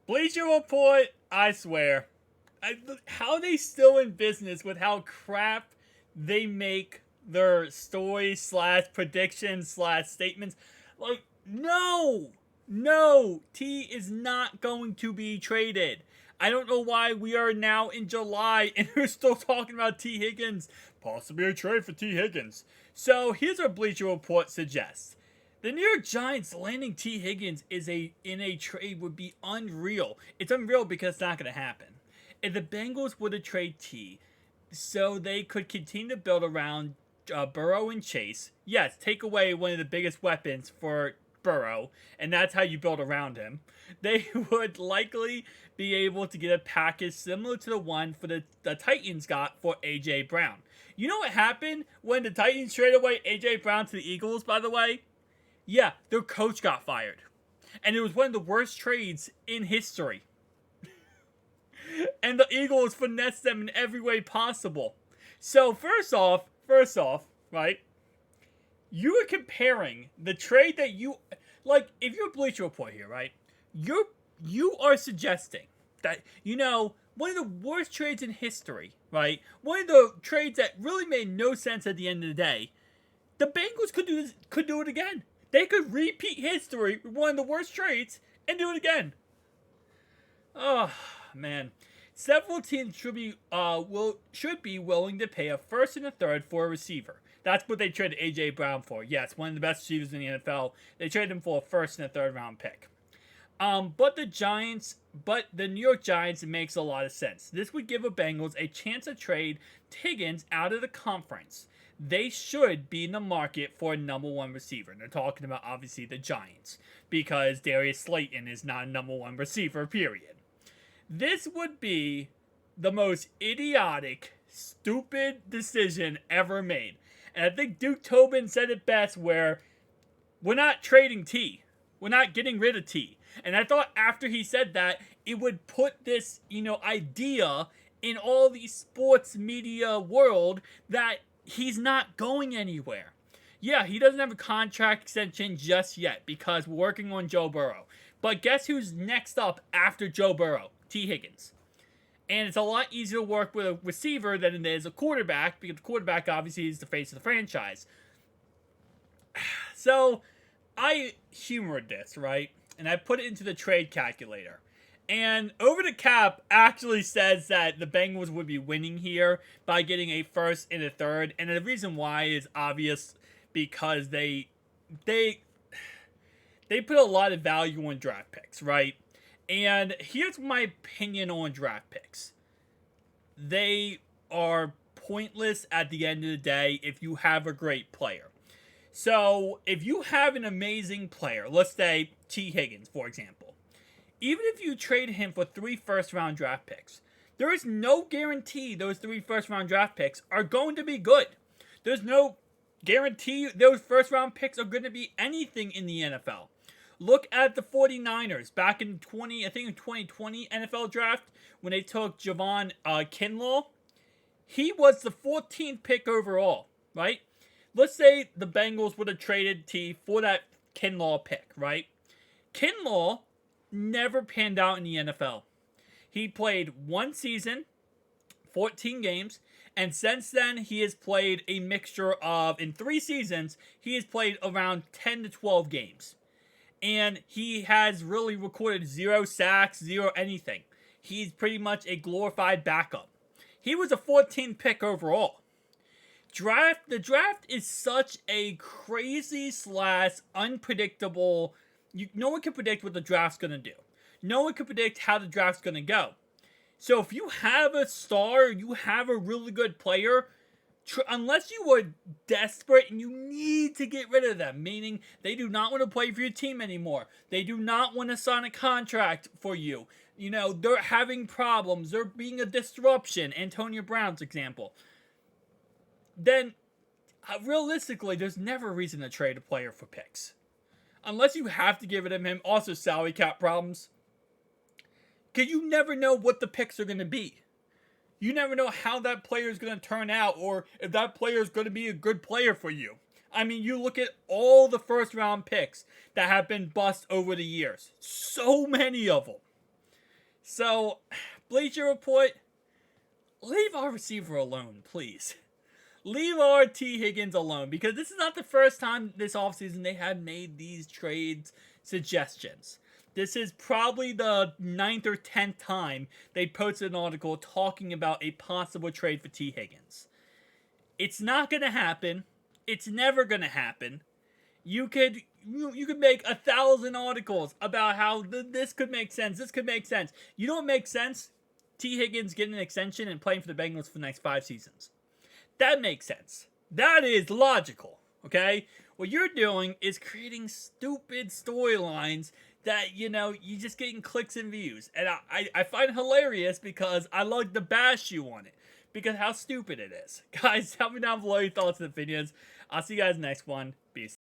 Bleacher Report, I swear. How they still in business with how crap they make their stories slash predictions slash statements. Like, no! No! T is not going to be traded. I don't know why we are now in July and we're still talking about T. Higgins. Possibly a trade for T. Higgins. So here's what Bleacher Report suggests. The New York Giants landing T. Higgins in a trade would be unreal. It's unreal because it's not going to happen. If the Bengals were to trade T, so they could continue to build around Burrow and Chase. Yes, take away one of the biggest weapons for Burrow, and that's how you build around him. They would likely be able to get a package similar to the one for the Titans got for A.J. Brown. You know what happened when the Titans traded away A.J. Brown to the Eagles, by the way? Yeah, their coach got fired. And it was one of the worst trades in history. And the Eagles finessed them in every way possible. So first off, right? You are comparing the trade that you like. If you're a Bleacher Report here, right? You are suggesting that one of the worst trades in history, right? One of the trades that really made no sense at the end of the day. The Bengals could do it again. They could repeat history with one of the worst trades and do it again. Oh man. Several teams should be willing to pay a first and a third for a receiver. That's what they traded A.J. Brown for. Yes, one of the best receivers in the NFL. They traded him for a first and a third round pick. But the New York Giants, it makes a lot of sense. This would give the Bengals a chance to trade Higgins out of the conference. They should be in the market for a number one receiver. And they're talking about, obviously, the Giants. Because Darius Slayton is not a number one receiver, period. This would be the most idiotic, stupid decision ever made. And I think Duke Tobin said it best where we're not trading T. We're not getting rid of T. And I thought after he said that, it would put this, idea in all the sports media world that he's not going anywhere. Yeah, he doesn't have a contract extension just yet because we're working on Joe Burrow. But guess who's next up after Joe Burrow? T. Higgins. And it's a lot easier to work with a receiver than it is a quarterback because the quarterback obviously is the face of the franchise. So, I humored this, right? And I put it into the trade calculator. And Over the Cap actually says that the Bengals would be winning here by getting a first and a third. And the reason why is obvious because they put a lot of value on draft picks, right? And here's my opinion on draft picks. They are pointless at the end of the day if you have a great player. So, if you have an amazing player, let's say T. Higgins, for example, even if you trade him for 3 first-round draft picks, there is no guarantee those 3 first-round draft picks are going to be good. There's no guarantee those first-round picks are going to be anything in the NFL. Look at the 49ers back in 2020 NFL draft when they took Javon Kinlaw. He was the 14th pick overall, right? Let's say the Bengals would have traded T for that Kinlaw pick, right? Kinlaw never panned out in the NFL. He played 1 season, 14 games, and since then he has played a mixture of, in 3 seasons, he has played around 10 to 12 games. And he has really recorded 0 sacks, 0 anything. He's pretty much a glorified backup. He was a 14th pick overall. The draft is such a crazy / unpredictable. No one can predict what the draft's going to do. No one can predict how the draft's going to go. So if you have a star, you have a really good player, unless you are desperate and you need to get rid of them, meaning they do not want to play for your team anymore. They do not want to sign a contract for you. They're having problems. They're being a disruption. Antonio Brown's example. Then, realistically, there's never a reason to trade a player for picks. Unless you have to give it to him. Also, salary cap problems. Because you never know what the picks are going to be. You never know how that player is going to turn out or if that player is going to be a good player for you. I mean, you look at all the first round picks that have been bust over the years. So many of them. So, Bleacher Report, leave our receiver alone, please. Leave our T. Higgins alone, because this is not the first time this offseason they have made these trades suggestions. This is probably the 9th or 10th time they posted an article talking about a possible trade for T. Higgins. It's not going to happen. It's never going to happen. You could make 1,000 articles about how this could make sense. This could make sense. You know what makes sense? T. Higgins getting an extension and playing for the Bengals for the next 5 seasons. That makes sense. That is logical, okay? What you're doing is creating stupid storylines that, you're just getting clicks and views. And I find it hilarious because I like to bash you on it. Because how stupid it is. Guys, tell me down below your thoughts and opinions. I'll see you guys next one. Peace.